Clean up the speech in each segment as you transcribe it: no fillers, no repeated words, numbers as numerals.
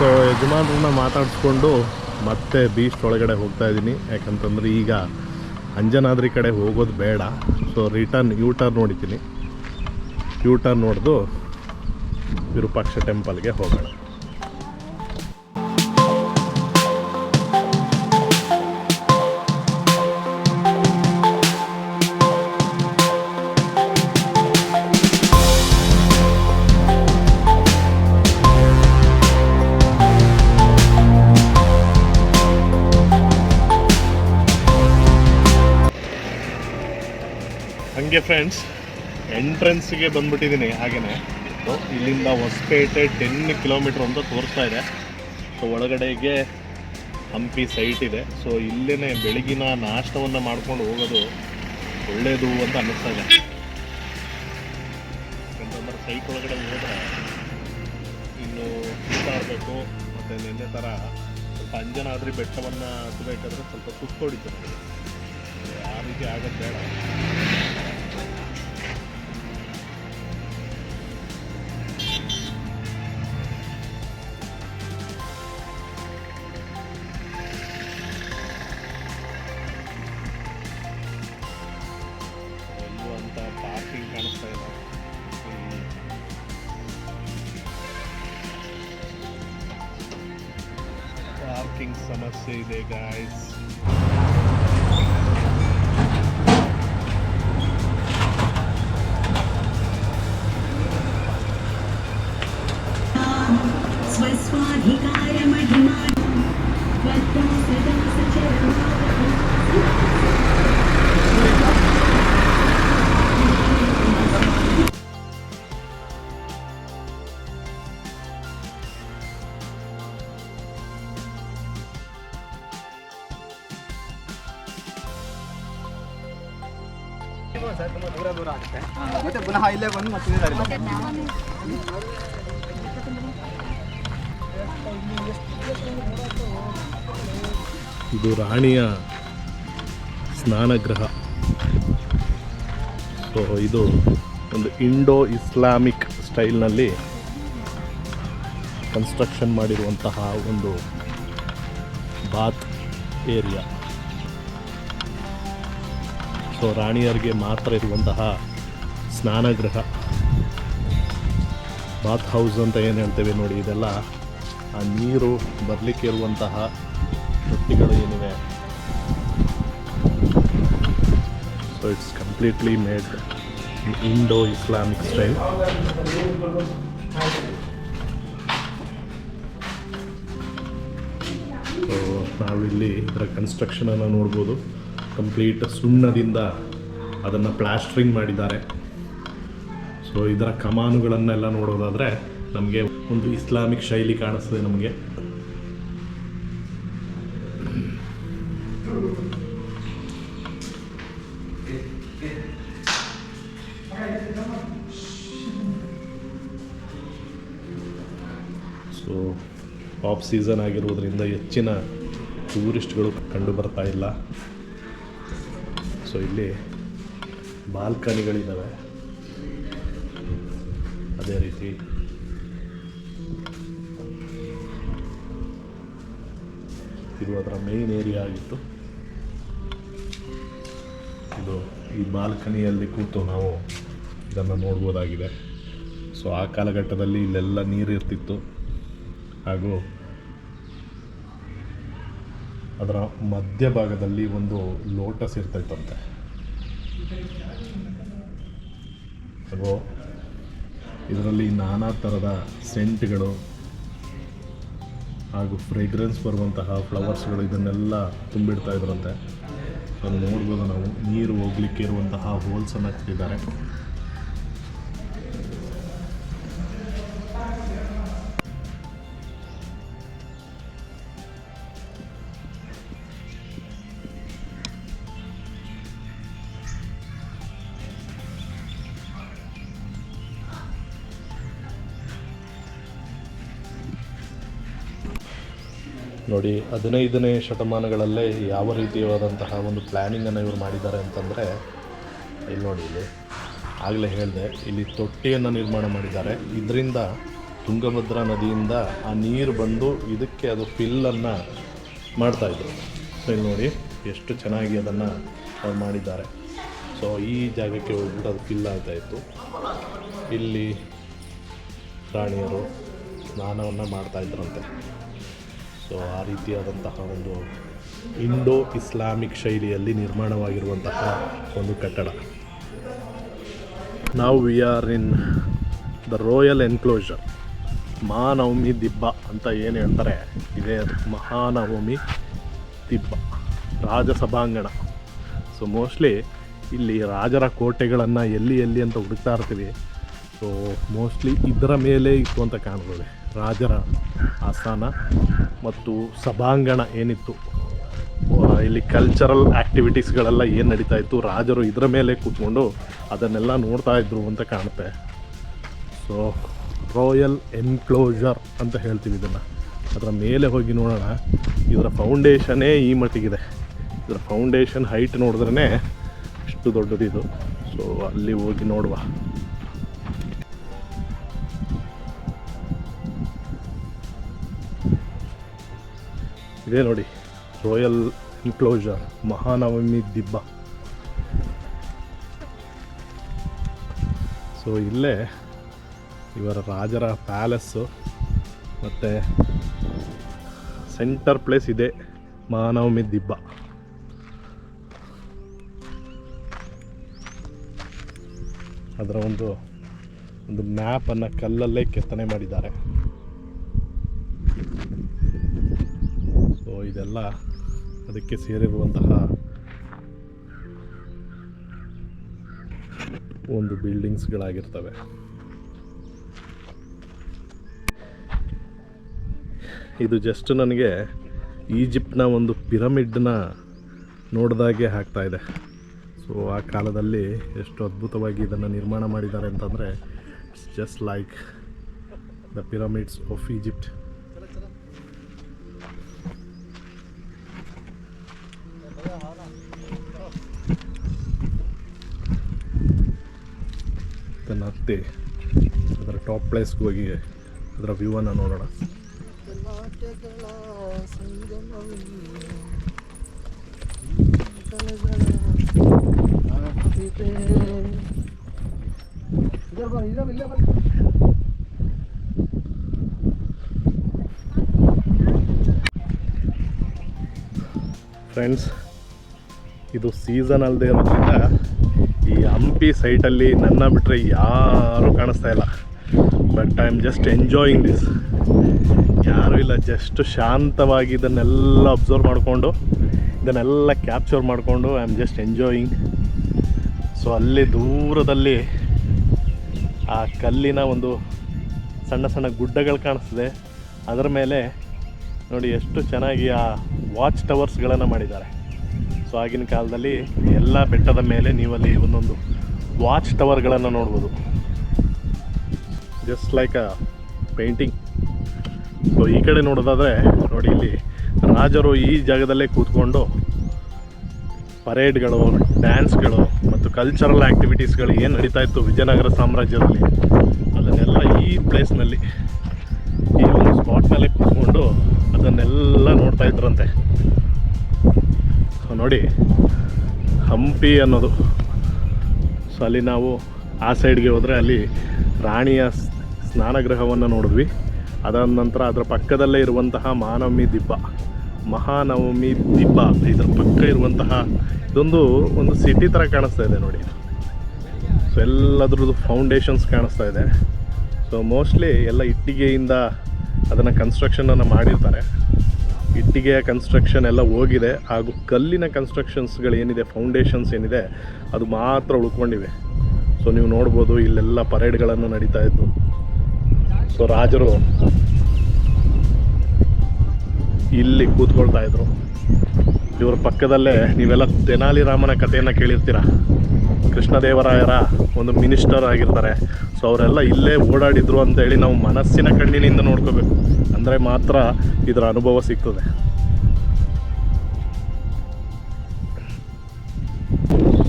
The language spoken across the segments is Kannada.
ಸೊ ಯಜಮಾನ್ರನ್ನ ಮಾತಾಡಿಸ್ಕೊಂಡು ಮತ್ತೆ ಬೀಚ್ ಒಳಗಡೆ ಹೋಗ್ತಾ ಇದ್ದೀನಿ. ಯಾಕಂತಂದರೆ ಈಗ ಅಂಜನಾದ್ರಿ ಕಡೆ ಹೋಗೋದು ಬೇಡ. ಸೊ ರಿಟರ್ನ್ ಯೂ ಟರ್ನ್ ನೋಡಿದ್ದೀನಿ. ಯೂ ಟರ್ನ್ ನೋಡಿದು ವಿರೂಪಾಕ್ಷ ಟೆಂಪಲ್ಗೆ ಹೋಗೋಣ. ಹಂಗೆ ಫ್ರೆಂಡ್ಸ್, ಎಂಟ್ರೆನ್ಸ್ಗೆ ಬಂದ್ಬಿಟ್ಟಿದ್ದೀನಿ. ಹಾಗೆಯೇ ಇಲ್ಲಿಂದ ಹೊಸಪೇಟೆ 10 ಕಿಲೋಮೀಟ್ರ್ ಅಂತ ತೋರಿಸ್ತಾ ಇದೆ. ಸೊ ಒಳಗಡೆಗೆ ಹಂಪಿ ಸೈಟ್ ಇದೆ. ಸೊ ಇಲ್ಲೇ ಬೆಳಗಿನ ನಾಷ್ಟವನ್ನು ಮಾಡ್ಕೊಂಡು ಹೋಗೋದು ಒಳ್ಳೆಯದು ಅಂತ ಅನ್ನಿಸ್ತಾ ಇದೆ. ಯಾಕಂತಂದ್ರೆ ಸೈಟ್ ಒಳಗಡೆ ಹೋದರೆ ಇನ್ನು ಸುತ್ತಾಡಬೇಕು. ಮತ್ತು ನಿನ್ನೆ ಥರ ಸ್ವಲ್ಪ ಅಂಜನಾದ್ರಿ ಬೆಟ್ಟವನ್ನು ಹತ್ತಬೇಕಾದ್ರೆ ಸ್ವಲ್ಪ ಸುತ್ತೋಡಿತು. ಆ ರೀತಿ ಆಗೋದು ಬೇಡ. ಪಾರ್ಕಿಂಗ್ ಕಾಣಿಸ್ತಾ ಇಲ್ಲ. ಪಾರ್ಕಿಂಗ್ ಸಮಸ್ಯೆ ಇದೆ ಗಾಯ್ಸ್. ದೂರ ಆಗುತ್ತೆ. ಮತ್ತೆ ಪುನಃ ಇಲ್ಲೇ ಬಂದು ಮತ್ತೆ ಇದು ರಾಣಿಯ ಸ್ನಾನಗೃಹ. ಸೊ ಇದು ಒಂದು ಇಂಡೋ ಇಸ್ಲಾಮಿಕ್ ಸ್ಟೈಲ್ನಲ್ಲಿ ಕನ್ಸ್ಟ್ರಕ್ಷನ್ ಮಾಡಿರುವಂತಹ ಒಂದು ಬಾತ್ ಏರಿಯಾ. ಸೊ ರಾಣಿಯರಿಗೆ ಮಾತ್ರ ಇರುವಂತಹ ಸ್ನಾನಗೃಹ, ಬಾತ್ ಹೌಸ್ ಅಂತ ಏನು ಹೇಳ್ತೇವೆ ನೋಡಿ. ಇದೆಲ್ಲ ಆ ನೀರು ಬರಲಿಕ್ಕೆ ಇರುವಂತಹ ತೊಟ್ಟಿಗಳು ಏನಿವೆ. So it's completely made Indo Islamic style. So ನಾವಿಲ್ಲಿ ಇದರ ಕನ್ಸ್ಟ್ರಕ್ಷನನ್ನು ನೋಡ್ಬೋದು. ಕಂಪ್ಲೀಟ್ ಸುಣ್ಣದಿಂದ ಅದನ್ನು ಪ್ಲಾಸ್ಟ್ರಿಂಗ್ ಮಾಡಿದ್ದಾರೆ. ಸೊ ಇದರ ಕಮಾನುಗಳನ್ನೆಲ್ಲ ನೋಡೋದಾದರೆ ನಮಗೆ ಒಂದು ಇಸ್ಲಾಮಿಕ್ ಶೈಲಿ ಕಾಣಿಸ್ತದೆ ನಮಗೆ. ಸೊ ಆಫ್ ಸೀಸನ್ ಆಗಿರುವುದರಿಂದ ಹೆಚ್ಚಿನ ಟೂರಿಸ್ಟ್ಗಳು ಕಂಡು ಬರ್ತಾ ಇಲ್ಲ. ಸೊ ಇಲ್ಲಿ ಬಾಲ್ಕನಿಗಳಿದ್ದಾವೆ. ಅದೇ ರೀತಿ ಇದು ಅದರ ಮೇನ್ ಏರಿಯಾ ಆಗಿತ್ತು. ಇದು ಈ ಬಾಲ್ಕನಿಯಲ್ಲಿ ಕೂತು ನಾವು ಇದನ್ನು ನೋಡ್ಬೋದಾಗಿದೆ. ಸೊ ಆ ಕಾಲಘಟ್ಟದಲ್ಲಿ ಇಲ್ಲೆಲ್ಲ ನೀರು ಇರ್ತಿತ್ತು. ಹಾಗೂ ಅದರ ಮಧ್ಯಭಾಗದಲ್ಲಿ ಒಂದು ಲೋಟಸ್ ಇರ್ತೈತಂತೆ. ಹಾಗೂ ಇದರಲ್ಲಿ ನಾನಾ ಥರದ ಸೆಂಟ್ಗಳು ಹಾಗೂ ಫ್ರೇಗ್ರೆನ್ಸ್ ಬರುವಂತಹ ಫ್ಲವರ್ಸ್ಗಳು ಇದನ್ನೆಲ್ಲ ತುಂಬಿಡ್ತಾ ಇದ್ರಂತೆ. ಅದನ್ನು ನೋಡ್ಬೋದು ನಾವು. ನೀರು ಹೋಗ್ಲಿಕ್ಕೆ ಇರುವಂತಹ ಹೋಲ್ಸನ್ನು ಹಾಕಿದ್ದಾರೆ. ನೋಡಿ 15ನೇ ಶತಮಾನಗಳಲ್ಲೇ ಯಾವ ರೀತಿಯಾದಂತಹ ಒಂದು ಪ್ಲ್ಯಾನಿಂಗನ್ನು ಇವರು ಮಾಡಿದ್ದಾರೆ ಅಂತಂದರೆ, ಇಲ್ಲಿ ನೋಡಿ, ಇಲ್ಲಿ ಆಗಲೇ ಹೇಳಿದೆ, ಇಲ್ಲಿ ತೊಟ್ಟಿಯನ್ನು ನಿರ್ಮಾಣ ಮಾಡಿದ್ದಾರೆ. ಇದರಿಂದ ತುಂಗಭದ್ರಾ ನದಿಯಿಂದ ಆ ನೀರು ಬಂದು ಇದಕ್ಕೆ ಅದು ಫಿಲ್ಲನ್ನು ಮಾಡ್ತಾಯಿದ್ರು. ಸೊ ಇಲ್ಲಿ ನೋಡಿ ಎಷ್ಟು ಚೆನ್ನಾಗಿ ಅದನ್ನು ಅವ್ರು ಮಾಡಿದ್ದಾರೆ. ಸೊ ಈ ಜಾಗಕ್ಕೆ ಹೋಗ್ಬಿಟ್ಟು ಅದು ಫಿಲ್ ಆಗ್ತಾಯಿತ್ತು. ಇಲ್ಲಿ ರಾಣಿಯರು ಸ್ನಾನವನ್ನು ಮಾಡ್ತಾಯಿದ್ರಂತೆ. ಸೊ ಆ ರೀತಿಯಾದಂತಹ ಒಂದು ಇಂಡೋ ಇಸ್ಲಾಮಿಕ್ ಶೈಲಿಯಲ್ಲಿ ನಿರ್ಮಾಣವಾಗಿರುವಂತಹ ಒಂದು ಕಟ್ಟಡ. ನಾವು we are in the royal enclosure. Mahanavami Dibba ಅಂತ ಏನು ಹೇಳ್ತಾರೆ, ಇದೇ ಮಹಾನವಮಿ ದಿಬ್ಬ ರಾಜ ಸಭಾಂಗಣ. ಸೊ ಮೋಸ್ಟ್ಲಿ ಇಲ್ಲಿ ರಾಜರ ಕೋಟೆಗಳನ್ನು ಎಲ್ಲಿ ಅಂತ ಹುಡುಕ್ತಾ ಇರ್ತೀವಿ. ಸೊ ಮೋಸ್ಟ್ಲಿ ಇದರ ಮೇಲೆ ಇತ್ತು ಅಂತ ಕಾಣ್ಬೋದು. ರಾಜರ ಆಸ್ಥಾನ ಮತ್ತು ಸಭಾಂಗಣ ಏನಿತ್ತು, ಇಲ್ಲಿ ಕಲ್ಚರಲ್ ಆ್ಯಕ್ಟಿವಿಟೀಸ್ಗಳೆಲ್ಲ ಏನು ನಡೀತಾ ಇತ್ತು, ರಾಜರು ಇದರ ಮೇಲೆ ಕೂತ್ಕೊಂಡು ಅದನ್ನೆಲ್ಲ ನೋಡ್ತಾ ಇದ್ರು ಅಂತ ಕಾಣುತ್ತೆ. ಸೊ ರಾಯಲ್ ಎನ್ಕ್ಲೋಜರ್ ಅಂತ ಹೇಳ್ತೀವಿ ಇದನ್ನು. ಅದರ ಮೇಲೆ ಹೋಗಿ ನೋಡೋಣ. ಇದರ ಫೌಂಡೇಶನ್ನೇ ಈ ಮಟ್ಟಿಗಿದೆ. ಇದರ ಫೌಂಡೇಶನ್ ಹೈಟ್ ನೋಡಿದ್ರೇ ಇಷ್ಟು ದೊಡ್ಡದಿದು. ಸೊ ಅಲ್ಲಿ ಹೋಗಿ ನೋಡುವ. ಇದೇ ನೋಡಿ ರಾಯಲ್ ಎನ್ಕ್ಲೋಜರ್ ಮಹಾನವಮಿ ದಿಬ್ಬ. ಸೊ ಇಲ್ಲೇ ಇವರ ರಾಜರ ಪ್ಯಾಲೇಸ್ಸು ಮತ್ತು ಸೆಂಟರ್ ಪ್ಲೇಸ್ ಇದೆ ಮಹಾನವಮಿ ದಿಬ್ಬ. ಅದರ ಒಂದು ಮ್ಯಾಪನ್ನು ಕಲ್ಲಲ್ಲೇ ಕೆತ್ತನೆ ಮಾಡಿದ್ದಾರೆ. ಸೊ ಇದೆಲ್ಲ ಅದಕ್ಕೆ ಸೇರಿರುವಂತಹ ಒಂದು ಬಿಲ್ಡಿಂಗ್ಸ್ಗಳಾಗಿರ್ತವೆ. ಇದು ಜಸ್ಟ್ ನನಗೆ ಈಜಿಪ್ಟ್ನ ಒಂದು ಪಿರಮಿಡ್ನ ನೋಡಿದಾಗೆ ಆಗ್ತಾ ಇದೆ. ಸೊ ಆ ಕಾಲದಲ್ಲಿ ಎಷ್ಟು ಅದ್ಭುತವಾಗಿ ಇದನ್ನು ನಿರ್ಮಾಣ ಮಾಡಿದ್ದಾರೆ ಅಂತಂದರೆ it's just like the pyramids of Egypt. ಹತ್ತಿ ಅದರ ಟಾಪ್ ಪ್ಲೇಸ್ಗೆ ಹೋಗಿ ಅದರ ವ್ಯೂವನ್ನು ನೋಡೋಣ. ಫ್ರೆಂಡ್ಸ್, ಇದು ಸೀಸನ್ ಅಲ್ಲದೆ ಇರೋದ್ರಿಂದ ಈ ಹಂಪಿ ಸೈಟಲ್ಲಿ ನನ್ನ ಬಿಟ್ಟರೆ ಯಾರೂ ಕಾಣಿಸ್ತಾ ಇಲ್ಲ. But I am just enjoying this. ಯಾರೂ ಇಲ್ಲ, ಜಸ್ಟ್ ಶಾಂತವಾಗಿ ಇದನ್ನೆಲ್ಲ ಅಬ್ಸರ್ವ್ ಮಾಡಿಕೊಂಡು ಇದನ್ನೆಲ್ಲ ಕ್ಯಾಪ್ಚರ್ ಮಾಡಿಕೊಂಡು I am just enjoying. So ಅಲ್ಲಿ ದೂರದಲ್ಲಿ ಆ ಕಲ್ಲಿನ ಒಂದು ಸಣ್ಣ ಸಣ್ಣ ಗುಡ್ಡಗಳು ಕಾಣಿಸ್ತಿದೆ. ಅದರ ಮೇಲೆ ನೋಡಿ ಎಷ್ಟು ಚೆನ್ನಾಗಿ ಆ ವಾಚ್ ಟವರ್ಸ್ಗಳನ್ನು ಮಾಡಿದ್ದಾರೆ. ಸೊ ಆಗಿನ ಕಾಲದಲ್ಲಿ ಎಲ್ಲ ಬೆಟ್ಟದ ಮೇಲೆ ನೀವಲ್ಲಿ ಒಂದೊಂದು ವಾಚ್ ಟವರ್ಗಳನ್ನು ನೋಡ್ಬೋದು, just like a painting. So ಈ ಕಡೆ ನೋಡೋದಾದರೆ ನೋಡಿ, ಇಲ್ಲಿ ರಾಜರು ಈ ಜಾಗದಲ್ಲೇ ಕೂತ್ಕೊಂಡು ಪರೇಡ್ಗಳು, ಡ್ಯಾನ್ಸ್ಗಳು ಮತ್ತು ಕಲ್ಚರಲ್ ಆ್ಯಕ್ಟಿವಿಟೀಸ್ಗಳು ಏನು ನಡೀತಾ ಇತ್ತು ವಿಜಯನಗರ ಸಾಮ್ರಾಜ್ಯದಲ್ಲಿ, ಅದನ್ನೆಲ್ಲ ಈ ಪ್ಲೇಸ್ನಲ್ಲಿ, ಈ ಒಂದು ಸ್ಪಾಟ್ನಲ್ಲೇ ಕೂತ್ಕೊಂಡು ಅದನ್ನೆಲ್ಲ ನೋಡ್ತಾ ಇದ್ರಂತೆ. ಸೊ ನೋಡಿ ಹಂಪಿ ಅನ್ನೋದು. ಸೊ ಅಲ್ಲಿ ನಾವು ಆ ಸೈಡ್ಗೆ ಹೋದರೆ ಅಲ್ಲಿ ರಾಣಿಯ ಸ್ನಾನಗೃಹವನ್ನು ನೋಡಿದ್ವಿ. ಅದಾದ ನಂತರ ಅದರ ಪಕ್ಕದಲ್ಲೇ ಇರುವಂತಹ ಮಹಾನವಮಿ ದಿಬ್ಬ ಇದರ ಪಕ್ಕ ಇರುವಂತಹ ಒಂದು ಸಿಟಿ ಥರ ಕಾಣಿಸ್ತಾ ಇದೆ ನೋಡಿ. ಸೊ ಎಲ್ಲದ್ರದ್ದು ಫೌಂಡೇಶನ್ಸ್ ಕಾಣಿಸ್ತಾ ಇದೆ. ಸೊ ಮೋಸ್ಟ್ಲಿ ಎಲ್ಲ ಇಟ್ಟಿಗೆಯಿಂದ ಅದನ್ನು ಕನ್ಸ್ಟ್ರಕ್ಷನನ್ನು ಮಾಡಿರ್ತಾರೆ. ಇಟ್ಟಿಗೆಯ ಕನ್ಸ್ಟ್ರಕ್ಷನ್ ಎಲ್ಲ ಹೋಗಿದೆ, ಹಾಗೂ ಕಲ್ಲಿನ ಕನ್ಸ್ಟ್ರಕ್ಷನ್ಸ್ಗಳು ಏನಿದೆ, ಫೌಂಡೇಶನ್ಸ್ ಏನಿದೆ, ಅದು ಮಾತ್ರ ಉಳ್ಕೊಂಡಿವೆ. ಸೊ ನೀವು ನೋಡ್ಬೋದು ಇಲ್ಲೆಲ್ಲ ಪರೇಡ್ಗಳನ್ನು ನಡೀತಾ ಇತ್ತು. ಸೊ ರಾಜರು ಇಲ್ಲಿ ಕೂತ್ಕೊಳ್ತಾ ಇದ್ರು. ಇವ್ರ ಪಕ್ಕದಲ್ಲೇ ನೀವೆಲ್ಲ ತೆನಾಲಿ ರಾಮನ ಕಥೆಯನ್ನು ಕೇಳಿರ್ತೀರ. ಕೃಷ್ಣದೇವರಾಯರ ಒಂದು ಮಿನಿಸ್ಟರ್ ಆಗಿರ್ತಾರೆ. ಸೊ ಅವರೆಲ್ಲ ಇಲ್ಲೇ ಓಡಾಡಿದ್ರು ಅಂತೇಳಿ ನಾವು ಮನಸ್ಸಿನ ಕಣ್ಣಿನಿಂದ ನೋಡ್ಕೋಬೇಕು, ಅಂದರೆ ಮಾತ್ರ ಇದರ ಅನುಭವ ಸಿಗ್ತದೆ.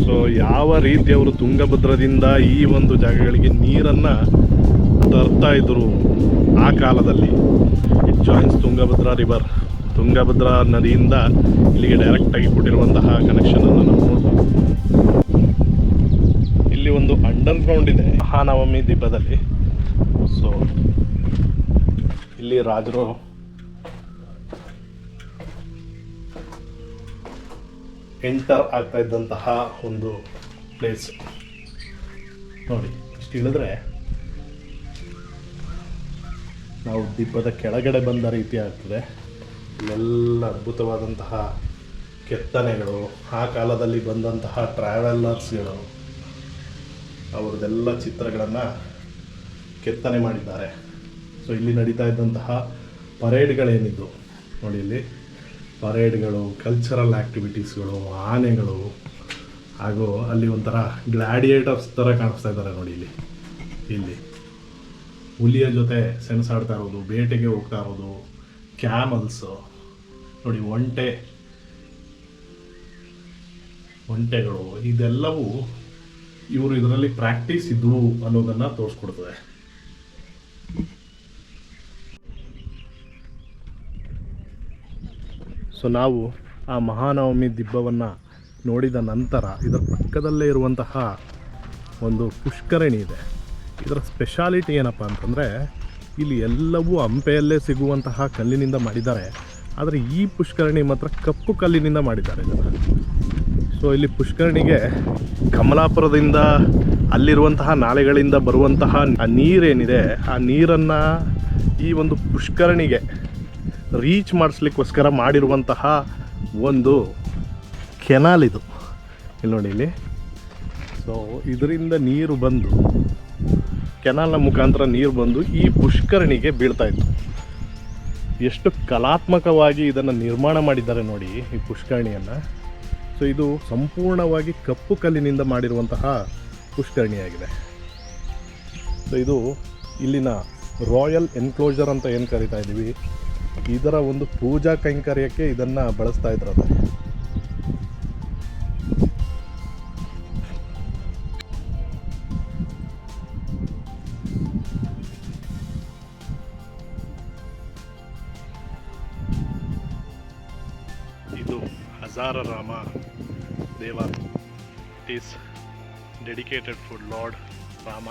ಸೊ ಯಾವ ರೀತಿ ಅವರು ತುಂಗಭದ್ರದಿಂದ ಈ ಒಂದು ಜಾಗಗಳಿಗೆ ನೀರನ್ನು ತರ್ತಾ ಇದ್ರು ಆ ಕಾಲದಲ್ಲಿ it joins Tungabhadra river. Tungabhadra ನದಿಯಿಂದ ಇಲ್ಲಿಗೆ ಡೈರೆಕ್ಟಾಗಿ ಕೊಟ್ಟಿರುವಂತಹ ಕನೆಕ್ಷನನ್ನು ನಾವು ನೋಡ್ಬೋದು. ಇಲ್ಲಿ ಒಂದು ಅಂಡರ್ಗ್ರೌಂಡ್ ಇದೆ ಮಹಾನವಮಿ ದಿಬ್ಬದಲ್ಲಿ. ಸೊ ಇಲ್ಲಿ ರಾಜರು ಎಂಟರ್ ಆಗ್ತಾ ಇದ್ದಂತಹ ಒಂದು ಪ್ಲೇಸ್ ನೋಡಿ. ಇಷ್ಟು ಇಳಿದ್ರೆ ನಾವು ದಿಬ್ಬದ ಕೆಳಗಡೆ ಬಂದ ರೀತಿ ಆಗ್ತದೆ. ಇಲ್ಲೆಲ್ಲ ಅದ್ಭುತವಾದಂತಹ ಕೆತ್ತನೆಗಳು, ಆ ಕಾಲದಲ್ಲಿ ಬಂದಂತಹ ಟ್ರಾವೆಲರ್ಸ್ಗಳು ಅವ್ರದ್ದೆಲ್ಲ ಚಿತ್ರಗಳನ್ನು ಕೆತ್ತನೆ ಮಾಡಿದ್ದಾರೆ. ಸೊ ಇಲ್ಲಿ ನಡೀತಾ ಇದ್ದಂತಹ ಪರೇಡ್ಗಳೇನಿದ್ದು ನೋಡಿ, ಇಲ್ಲಿ ಪರೇಡ್ಗಳು, ಕಲ್ಚರಲ್ ಆ್ಯಕ್ಟಿವಿಟೀಸ್ಗಳು, ಆನೆಗಳು, ಹಾಗೂ ಅಲ್ಲಿ ಒಂಥರ ಗ್ಲಾಡಿಯೇಟರ್ಸ್ ಥರ ಕಾಣಿಸ್ತಾ ಇದ್ದಾರೆ ನೋಡಿ. ಇಲ್ಲಿ ಹುಲಿಯ ಜೊತೆ ಸೆಣಸಾಡ್ತಾ ಇರೋದು, ಬೇಟೆಗೆ ಹೋಗ್ತಾ ಇರೋದು, ಕ್ಯಾಮಲ್ಸು ನೋಡಿ, ಒಂಟೆಗಳು, ಇದೆಲ್ಲವೂ ಇವರು ಇದರಲ್ಲಿ ಪ್ರಾಕ್ಟೀಸ್ ಇದ್ವು ಅನ್ನೋದನ್ನು ತೋರಿಸ್ಕೊಡ್ತದೆ. ಸೊ ನಾವು ಆ ಮಹಾನವಮಿ ದಿಬ್ಬವನ್ನು ನೋಡಿದ ನಂತರ ಇದರ ಪಕ್ಕದಲ್ಲೇ ಇರುವಂತಹ ಒಂದು ಪುಷ್ಕರಣಿ ಇದೆ. ಇದರ ಸ್ಪೆಷಾಲಿಟಿ ಏನಪ್ಪ ಅಂತಂದರೆ ಇಲ್ಲಿ ಎಲ್ಲವೂ ಹಂಪೆಯಲ್ಲೇ ಸಿಗುವಂತಹ ಕಲ್ಲಿನಿಂದ ಮಾಡಿದ್ದಾರೆ. ಆದರೆ ಈ ಪುಷ್ಕರಣಿ ಮಾತ್ರ ಕಪ್ಪು ಕಲ್ಲಿನಿಂದ ಮಾಡಿದ್ದಾರೆ ಇದನ್ನು. ಸೊ ಇಲ್ಲಿ ಪುಷ್ಕರಣಿಗೆ ಕಮಲಾಪುರದಿಂದ ಅಲ್ಲಿರುವಂತಹ ನಾಲೆಗಳಿಂದ ಬರುವಂತಹ ಆ ನೀರೇನಿದೆ, ಆ ನೀರನ್ನು ಈ ಒಂದು ಪುಷ್ಕರಣಿಗೆ ರೀಚ್ ಮಾಡಿಸ್ಲಿಕ್ಕೋಸ್ಕರ ಮಾಡಿರುವಂತಹ ಒಂದು ಕೆನಾಲ್ ಇದು. ಇಲ್ಲಿ ನೋಡಿ ಇಲ್ಲಿ. ಸೊ ಇದರಿಂದ ನೀರು ಬಂದು, ಕೆನಾಲ್ನ ಮುಖಾಂತರ ನೀರು ಬಂದು ಈ ಪುಷ್ಕರಣಿಗೆ ಬೀಳ್ತಾ ಇತ್ತು. ಎಷ್ಟು ಕಲಾತ್ಮಕವಾಗಿ ಇದನ್ನು ನಿರ್ಮಾಣ ಮಾಡಿದ್ದಾರೆ ನೋಡಿ ಈ ಪುಷ್ಕರಣಿಯನ್ನು. ಸೊ ಇದು ಸಂಪೂರ್ಣವಾಗಿ ಕಪ್ಪು ಕಲ್ಲಿನಿಂದ ಮಾಡಿರುವಂತಹ ಪುಷ್ಕರಣಿಯಾಗಿದೆ. ಸೊ ಇದು ಇಲ್ಲಿನ ರಾಯಲ್ ಎನ್ಕ್ಲೋಜರ್ ಅಂತ ಏನು ಕರಿತಾ ಇದ್ದೀವಿ, ಇದರ ಒಂದು ಪೂಜಾ ಕೈಂಕರ್ಯಕ್ಕೆ ಇದನ್ನು ಬಳಸ್ತಾ ಇದ್ರದು. ಇದು ಹಜಾರರಾಮ ದೇವಾಲಯ. It is dedicated for lord Rama.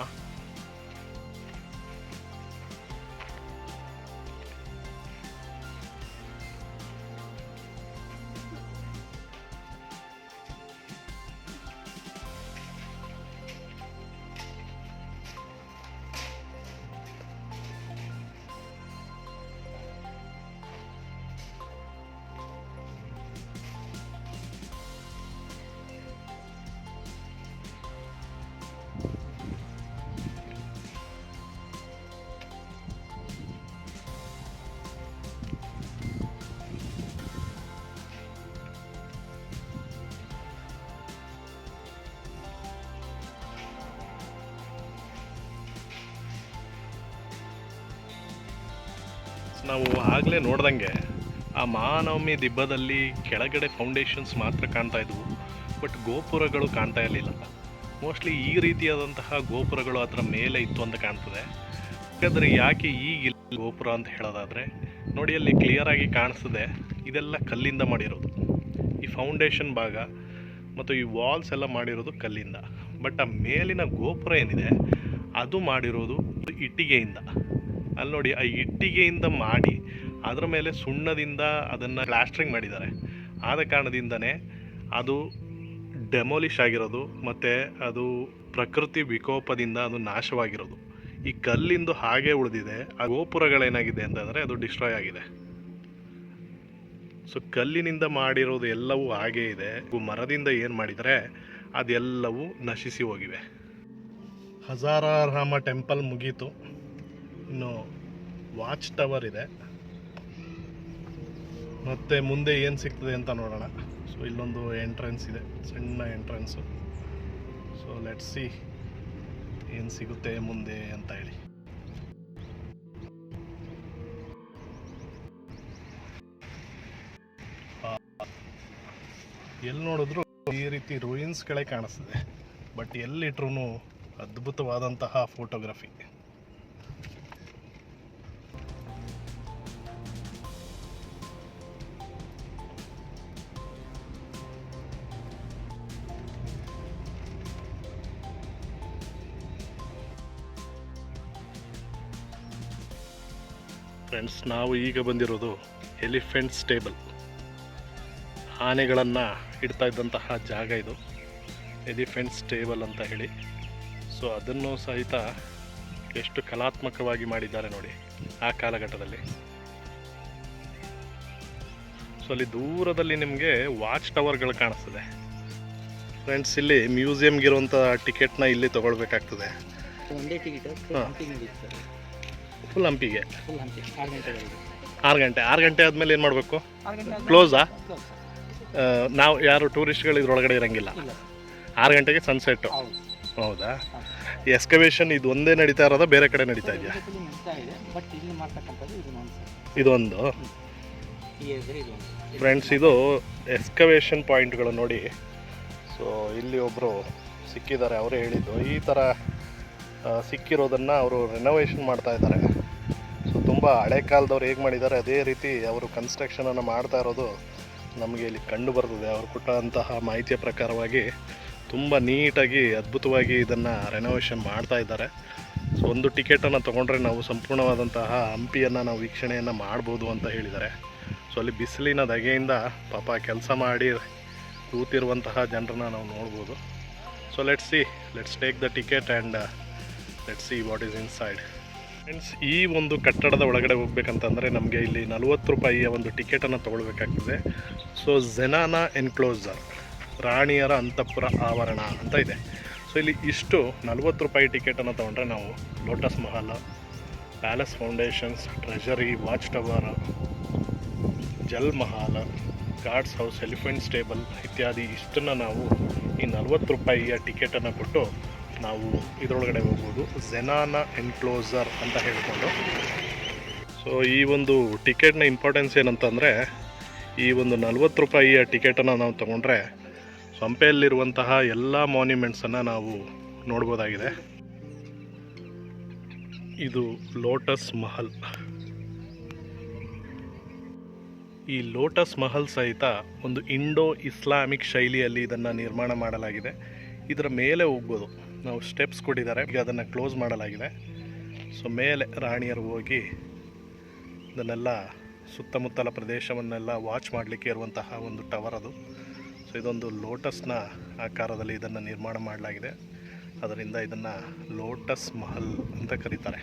ನಾವು ಆಗಲೇ ನೋಡ್ದಂಗೆ ಆ ಮಹಾನವಮಿ ದಿಬ್ಬದಲ್ಲಿ ಕೆಳಗಡೆ ಫೌಂಡೇಶನ್ಸ್ ಮಾತ್ರ ಕಾಣ್ತಾ ಇದ್ವು, ಬಟ್ ಗೋಪುರಗಳು ಕಾಣ್ತಾ ಇರಲಿಲ್ಲ. ಮೋಸ್ಟ್ಲಿ ಈ ರೀತಿಯಾದಂತಹ ಗೋಪುರಗಳು ಅದರ ಮೇಲೆ ಇತ್ತು ಅಂತ ಕಾಣ್ತದೆ. ಯಾಕಂದರೆ ಯಾಕೆ ಈಗ ಗೋಪುರ ಅಂತ ಹೇಳೋದಾದರೆ ನೋಡಿ, ಅಲ್ಲಿ ಕ್ಲಿಯರಾಗಿ ಕಾಣಿಸ್ತದೆ ಇದೆಲ್ಲ ಕಲ್ಲಿಂದ ಮಾಡಿರೋದು. ಈ ಫೌಂಡೇಶನ್ ಭಾಗ ಮತ್ತು ಈ ವಾಲ್ಸ್ ಎಲ್ಲ ಮಾಡಿರೋದು ಕಲ್ಲಿಂದ. ಬಟ್ ಆ ಮೇಲಿನ ಗೋಪುರ ಏನಿದೆ ಅದು ಮಾಡಿರೋದು ಇಟ್ಟಿಗೆಯಿಂದ. ಅಲ್ಲಿ ನೋಡಿ, ಆ ಇಟ್ಟಿಗೆಯಿಂದ ಮಾಡಿ ಅದರ ಮೇಲೆ ಸುಣ್ಣದಿಂದ ಅದನ್ನು ಪ್ಲಾಸ್ಟ್ರಿಂಗ್ ಮಾಡಿದ್ದಾರೆ. ಆದ ಕಾರಣದಿಂದನೇ ಅದು ಡೆಮೋಲಿಷ್ ಆಗಿರೋದು ಮತ್ತು ಅದು ಪ್ರಕೃತಿ ವಿಕೋಪದಿಂದ ಅದು ನಾಶವಾಗಿರೋದು. ಈ ಕಲ್ಲಿಂದು ಹಾಗೆ ಉಳಿದಿದೆ. ಆ ಗೋಪುರಗಳೇನಾಗಿದೆ ಅಂತಂದರೆ ಅದು ಡಿಸ್ಟ್ರಾಯ್ ಆಗಿದೆ. ಸೊ ಕಲ್ಲಿನಿಂದ ಮಾಡಿರೋದು ಎಲ್ಲವೂ ಹಾಗೇ ಇದೆ. ಮರದಿಂದ ಏನು ಮಾಡಿದರೆ ಅದೆಲ್ಲವೂ ನಶಿಸಿ ಹೋಗಿವೆ. ಹಜಾರರಾಮ ಟೆಂಪಲ್ ಮುಗೀತು. ಇನ್ನು ವಾಚ್ ಟವರ್ ಇದೆ. ಮತ್ತು ಮುಂದೆ ಏನು ಸಿಗ್ತದೆ ಅಂತ ನೋಡೋಣ. ಸೊ ಇಲ್ಲೊಂದು ಎಂಟ್ರೆನ್ಸ್ ಇದೆ, ಸಣ್ಣ ಎಂಟ್ರೆನ್ಸು. ಸೊ ಲೆಟ್ಸ್ ಸಿ ಏನು ಸಿಗುತ್ತೆ ಮುಂದೆ ಅಂತ ಹೇಳಿ. ಎಲ್ಲಿ ನೋಡಿದ್ರು ಈ ರೀತಿ ರೂಯಿನ್ಸ್ಗಳೇ ಕಾಣಿಸ್ತದೆ. ಬಟ್ ಎಲ್ಲಿಟ್ರೂ ಅದ್ಭುತವಾದಂತಹ ಫೋಟೋಗ್ರಫಿ. ಫ್ರೆಂಡ್ಸ್, ನಾವು ಈಗ ಬಂದಿರೋದು ಎಲಿಫೆಂಟ್ ಸ್ಟೇಬಲ್, ಆನೆಗಳನ್ನು ಇಡ್ತಾ ಇದ್ದಂತಹ ಜಾಗ ಇದು, ಎಲಿಫೆಂಟ್ ಸ್ಟೇಬಲ್ ಅಂತ ಹೇಳಿ. ಸೊ ಅದನ್ನು ಸಹಿತ ಎಷ್ಟು ಕಲಾತ್ಮಕವಾಗಿ ಮಾಡಿದ್ದಾರೆ ನೋಡಿ ಆ ಕಾಲಘಟ್ಟದಲ್ಲಿ. ಸೊ ಅಲ್ಲಿ ದೂರದಲ್ಲಿ ನಿಮಗೆ ವಾಚ್ ಟವರ್ಗಳು ಕಾಣಿಸ್ತದೆ ಫ್ರೆಂಡ್ಸ್. ಇಲ್ಲಿ ಮ್ಯೂಸಿಯಂಗಿರುವಂಥ ಟಿಕೆಟ್ನ ಇಲ್ಲಿ ತೊಗೊಳ್ಬೇಕಾಗ್ತದೆ. ಒಂದೇ ಟಿಕೆಟ್ ಫುಲ್ ಹಂಪಿಗೆ ಫುಲ್ ಹಂಪಿ 6 ಗಂಟೆ. 6 ಗಂಟೆ ಆದಮೇಲೆ ಏನು ಮಾಡಬೇಕು? ಕ್ಲೋಸಾ? ನಾವು ಯಾರು ಟೂರಿಸ್ಟ್ಗಳು ಇದ್ರೊಳಗಡೆ ಇರೋಂಗಿಲ್ಲ. 6 ಗಂಟೆಗೆ ಸನ್ಸೆಟ್ಟು. ಹೌದಾ? ಎಕ್ಸ್ಕವೇಷನ್ ಇದು ಒಂದೇ ನಡೀತಾ ಇರೋದಾ, ಬೇರೆ ಕಡೆ ನಡೀತಾ ಇದೆಯಾ? ಇದೊಂದು ಫ್ರೆಂಡ್ಸ್, ಇದು ಎಕ್ಸ್ಕವೇಷನ್ ಪಾಯಿಂಟ್ಗಳು ನೋಡಿ. ಸೊ ಇಲ್ಲಿ ಒಬ್ಬರು ಸಿಕ್ಕಿದ್ದಾರೆ, ಅವರೇ ಹೇಳಿದ್ದು ಈ ಥರ ಸಿಕ್ಕಿರೋದನ್ನು ಅವರು ರೆನೋವೇಷನ್ ಮಾಡ್ತಾ ಇದ್ದಾರೆ. ಸೊ ತುಂಬ ಹಳೆ ಕಾಲದವ್ರು ಹೇಗೆ ಮಾಡಿದ್ದಾರೆ ಅದೇ ರೀತಿ ಅವರು ಕನ್ಸ್ಟ್ರಕ್ಷನನ್ನು ಮಾಡ್ತಾ ಇರೋದು ನಮಗೆ ಇಲ್ಲಿ ಕಂಡು ಬರ್ತದೆ. ಅವರು ಕೊಟ್ಟಂತಹ ಮಾಹಿತಿಯ ಪ್ರಕಾರವಾಗಿ ತುಂಬ ನೀಟಾಗಿ ಅದ್ಭುತವಾಗಿ ಇದನ್ನು ರೆನೋವೇಷನ್ ಮಾಡ್ತಾ ಇದ್ದಾರೆ. ಸೊ ಒಂದು ಟಿಕೆಟನ್ನು ತೊಗೊಂಡ್ರೆ ನಾವು ಸಂಪೂರ್ಣವಾದಂತಹ ಹಂಪಿಯನ್ನು ನಾವು ವೀಕ್ಷಣೆಯನ್ನು ಮಾಡ್ಬೋದು ಅಂತ ಹೇಳಿದ್ದಾರೆ. ಸೊ ಅಲ್ಲಿ ಬಿಸಿಲಿನ ಧಗೆಯಿಂದ ಪಾಪ ಕೆಲಸ ಮಾಡಿ ಕೂತಿರುವಂತಹ ಜನರನ್ನ ನಾವು ನೋಡ್ಬೋದು. So let's take the ticket and let's see what is inside. Friends, ಈ ಒಂದು ಕಟ್ಟಡದ ಒಳಗಡೆ ಹೋಗ್ಬೇಕಂತಂದರೆ ನಮಗೆ ಇಲ್ಲಿ 40 ರೂಪಾಯಿಯ ಒಂದು ಟಿಕೆಟನ್ನು ತೊಗೊಳ್ಬೇಕಾಗ್ತದೆ. ಸೊ ಝೆನಾನಾ ಎನ್ಕ್ಲೋಸರ್, ರಾಣಿಯರ ಅಂತಃಪುರ ಆವರಣ ಅಂತ ಇದೆ. ಸೊ ಇಲ್ಲಿ ಇಷ್ಟು 40 ರೂಪಾಯಿ ಟಿಕೆಟನ್ನು ತೊಗೊಂಡ್ರೆ ನಾವು lotus Mahal, palace foundations, treasury, watch tower, Jal Mahal, guards house, elephant stable ಇತ್ಯಾದಿ ಇಷ್ಟನ್ನು ನಾವು ಈ 40 ರೂಪಾಯಿಯ ಟಿಕೆಟನ್ನು ಕೊಟ್ಟು ನಾವು ಇದರೊಳಗಡೆ ಹೋಗ್ಬೋದು, ಝೆನಾನಾ ಎನ್ಕ್ಲೋಸರ್ ಅಂತ ಹೇಳ್ಕೊಂಡು. ಸೊ ಈ ಒಂದು ಟಿಕೆಟ್ನ ಇಂಪಾರ್ಟೆನ್ಸ್ ಏನಂತಂದರೆ, ಈ ಒಂದು 40 ರೂಪಾಯಿಯ ಟಿಕೆಟನ್ನು ನಾವು ತೊಗೊಂಡ್ರೆ ಹಂಪಿಯಲ್ಲಿರುವಂತಹ ಎಲ್ಲ ಮಾನ್ಯುಮೆಂಟ್ಸನ್ನು ನಾವು ನೋಡ್ಬೋದಾಗಿದೆ. ಇದು ಲೋಟಸ್ ಮಹಲ್. ಈ ಲೋಟಸ್ ಮಹಲ್ ಸಹಿತ ಒಂದು ಇಂಡೋ ಇಸ್ಲಾಮಿಕ್ ಶೈಲಿಯಲ್ಲಿ ಇದನ್ನು ನಿರ್ಮಾಣ ಮಾಡಲಾಗಿದೆ. ಇದರ ಮೇಲೆ ಹೋಗ್ಬೋದು, ನಾವು ಸ್ಟೆಪ್ಸ್ ಕೊಟ್ಟಿದ್ದಾರೆ, ಈಗ ಅದನ್ನು ಕ್ಲೋಸ್ ಮಾಡಲಾಗಿದೆ. ಸೊ ಮೇಲೆ ರಾಣಿಯರು ಹೋಗಿ ಇದನ್ನೆಲ್ಲ ಸುತ್ತಮುತ್ತಲ ಪ್ರದೇಶವನ್ನೆಲ್ಲ ವಾಚ್ ಮಾಡಲಿಕ್ಕೆ ಇರುವಂತಹ ಒಂದು ಟವರ್ ಅದು. ಸೊ ಇದೊಂದು ಲೋಟಸ್ನ ಆಕಾರದಲ್ಲಿ ಇದನ್ನು ನಿರ್ಮಾಣ ಮಾಡಲಾಗಿದೆ, ಅದರಿಂದ ಇದನ್ನು ಲೋಟಸ್ ಮಹಲ್ ಅಂತ ಕರೀತಾರೆ.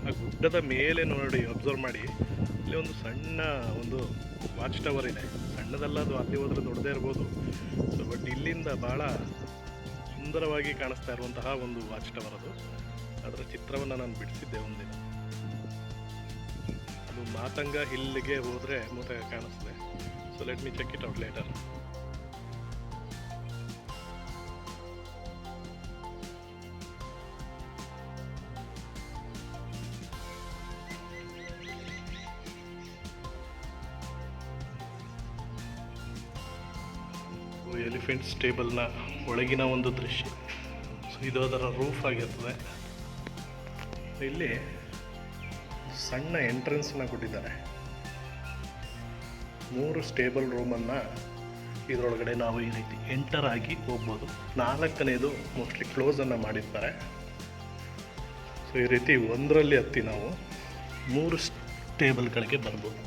ಆ ಗುಡ್ಡದ ಮೇಲೆ ನೋಡಿ, ಅಬ್ಸರ್ವ್ ಮಾಡಿ, ಇಲ್ಲಿ ಒಂದು ಸಣ್ಣ ಒಂದು ವಾಚ್ ಟವರ್ ಇದೆ. ಸಣ್ಣದಲ್ಲ ಅದು, ಅಲ್ಲಿ ಹೋದ್ರೆ ದೊಡ್ಡದೇ ಇರ್ಬೋದು. ಸೊ ಬಟ್ ಇಲ್ಲಿಂದ ಭಾಳ ಸುಂದರವಾಗಿ ಕಾಣಿಸ್ತಾ ಇರುವಂತಹ ಒಂದು ವಾಚ್ ಟವರ್ ಅದು. ಅದರ ಚಿತ್ರವನ್ನು ನಾನು ಬಿಡಿಸಿದ್ದೆ ಒಂದಿನ. ಅದು ಮಾತಂಗ ಹಿಲ್ಗೆ ಹೋದರೆ ಮತ್ತೆ ಕಾಣಿಸ್ತದೆ. So let me check it out later. Elephant ಸ್ಟೇಬಲ್ನ ಒಳಗಿನ ಒಂದು ದೃಶ್ಯ. ಸೊ ಇದು ಅದರ ರೂಫ್ ಆಗಿರ್ತದೆ. ಇಲ್ಲಿ ಸಣ್ಣ ಎಂಟ್ರೆನ್ಸ್ನ ಕೊಟ್ಟಿದ್ದಾರೆ. 3 ಸ್ಟೇಬಲ್ ರೂಮನ್ನು ಇದರೊಳಗಡೆ ನಾವು ಈ ರೀತಿ ಎಂಟರ್ ಆಗಿ ಹೋಗ್ಬೋದು. 4ನೇದು ಮೋಸ್ಟ್ಲಿ ಕ್ಲೋಸನ್ನು ಮಾಡಿರ್ತಾರೆ. ಸೊ ಈ ರೀತಿ ಒಂದರಲ್ಲಿ ಹತ್ತಿ ನಾವು 3 ಸ್ಟೇಬಲ್ಗಳಿಗೆ ಬರ್ಬೋದು.